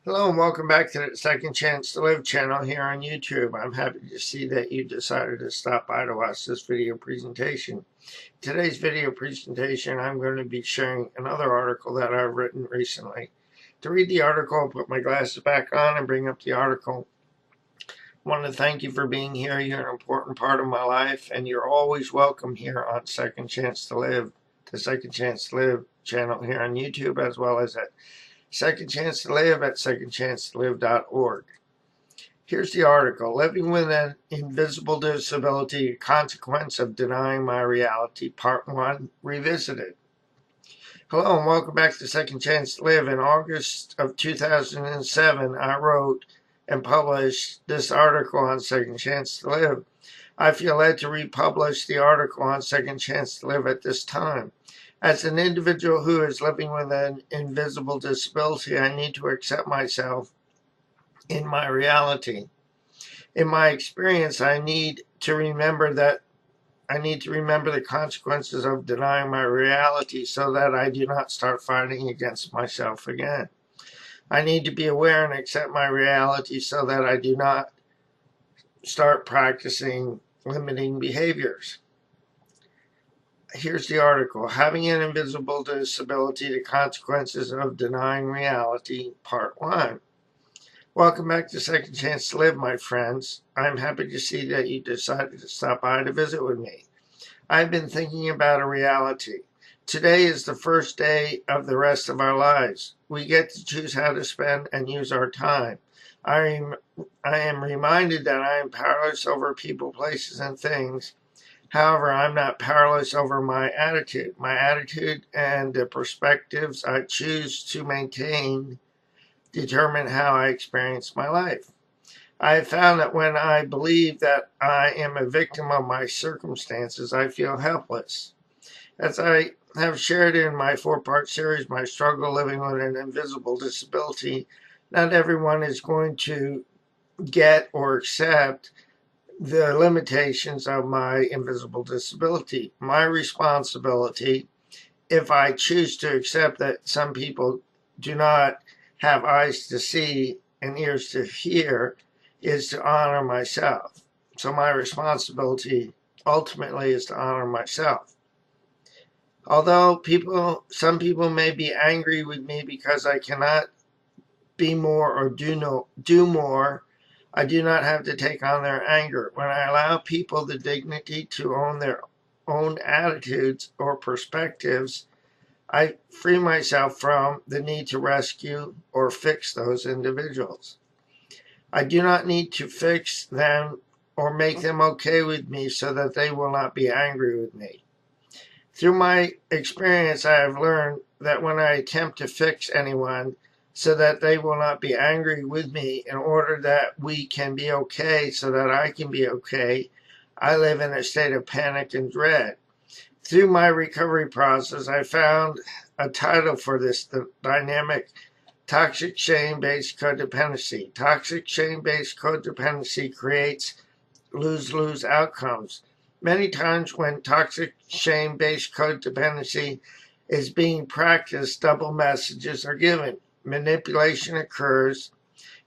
Hello and welcome back to the Second Chance to Live channel here on YouTube. I'm happy to see that you decided to stop by to watch this video presentation. Today's video presentation, I'm going to be sharing another article that I've written recently. To read the article, I'll put my glasses back on and bring up the article. I want to thank you for being here. You're an important part of my life, and you're always welcome here on Second Chance to Live, the Second Chance to Live channel here on YouTube, as well as at Second Chance to Live at secondchancetolive.org. Here's the article, Living with an Invisible Disability, a Consequence of Denying My Reality, Part 1, Revisited. Hello and welcome back to Second Chance to Live. In August of 2007, I wrote and published this article on Second Chance to Live. I feel led to republish the article on Second Chance to Live at this time. As an individual who is living with an invisible disability, I need to accept myself in my reality. In my experience, I need to remember the consequences of denying my reality so that I do not start fighting against myself again. I need to be aware and accept my reality so that I do not start practicing limiting behaviors. Here's the article, Having an Invisible Disability, the Consequences of Denying Reality, Part 1. Welcome back to Second Chance to Live, my friends. I'm happy to see that you decided to stop by to visit with me. I've been thinking about a reality. Today is the first day of the rest of our lives. We get to choose how to spend and use our time. I am reminded that I am powerless over people, places, and things. However, I'm not powerless over my attitude. My attitude and the perspectives I choose to maintain determine how I experience my life. I have found that when I believe that I am a victim of my circumstances, I feel helpless. As I have shared in my 4-part series, My Struggle Living with an Invisible Disability, not everyone is going to get or accept the limitations of my invisible disability. My responsibility, if I choose to accept that some people do not have eyes to see and ears to hear, is to honor myself. So my responsibility ultimately is to honor myself. Although some people may be angry with me because I cannot be more or do more, I do not have to take on their anger. When I allow people the dignity to own their own attitudes or perspectives, I free myself from the need to rescue or fix those individuals. I do not need to fix them or make them okay with me so that they will not be angry with me. Through my experience, I have learned that when I attempt to fix anyone so that they will not be angry with me in order that we can be okay so that I can be okay, I live in a state of panic and dread. Through my recovery process, I found a title for this dynamic: Toxic Shame-Based Codependency. Toxic shame-based codependency creates lose-lose outcomes. Many times when toxic shame-based codependency is being practiced, double messages are given. Manipulation occurs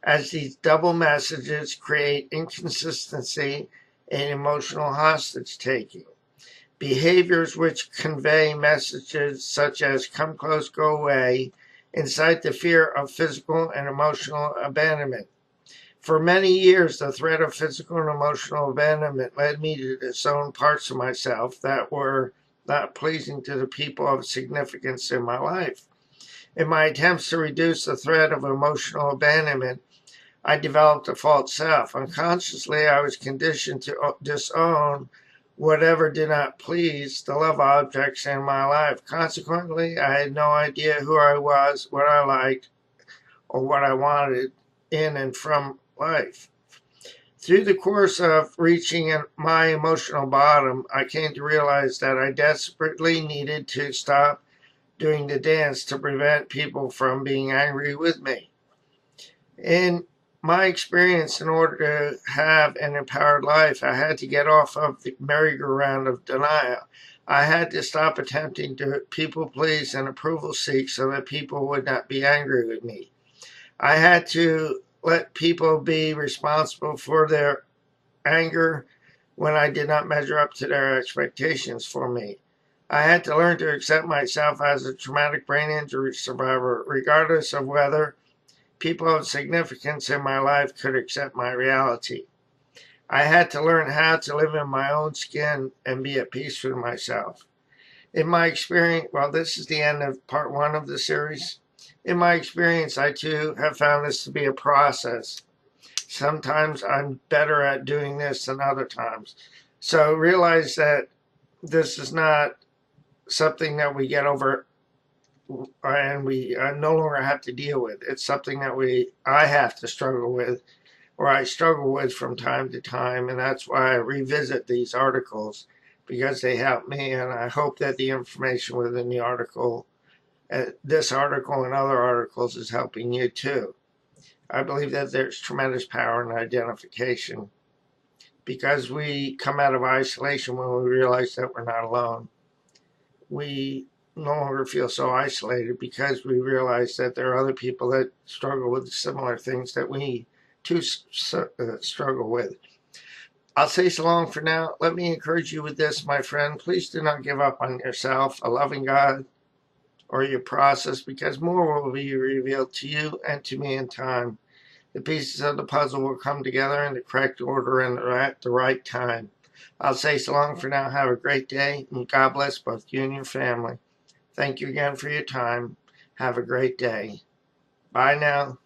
as these double messages create inconsistency and emotional hostage-taking. Behaviors which convey messages such as come close, go away, incite the fear of physical and emotional abandonment. For many years, the threat of physical and emotional abandonment led me to disown parts of myself that were not pleasing to the people of significance in my life. In my attempts to reduce the threat of emotional abandonment, I developed a false self. Unconsciously, I was conditioned to disown whatever did not please the love objects in my life. Consequently, I had no idea who I was, what I liked, or what I wanted in and from life. Through the course of reaching my emotional bottom, I came to realize that I desperately needed to stop doing the dance to prevent people from being angry with me. In my experience, in order to have an empowered life, I had to get off of the merry-go-round of denial. I had to stop attempting to people please and approval seek so that people would not be angry with me. I had to let people be responsible for their anger when I did not measure up to their expectations for me. I had to learn to accept myself as a traumatic brain injury survivor, regardless of whether people of significance in my life could accept my reality. I had to learn how to live in my own skin and be at peace with myself. In my experience, well, this is the end of part one of the series. In my experience, I too have found this to be a process. Sometimes I'm better at doing this than other times. So realize that this is not something that we get over and we no longer have to deal with. It's something that I have to struggle with, or I struggle with from time to time, and that's why I revisit these articles because they help me, and I hope that the information within the article, this article and other articles, is helping you too. I believe that there's tremendous power in identification because we come out of isolation when we realize that we're not alone. We no longer feel so isolated because we realize that there are other people that struggle with similar things that we too struggle with. I'll say so long for now. Let me encourage you with this, my friend. Please do not give up on yourself, a loving God, or your process, because more will be revealed to you and to me in time. The pieces of the puzzle will come together in the correct order and at the right time. I'll say so long for now. Have a great day, and God bless both you and your family. Thank you again for your time. Have a great day. Bye now.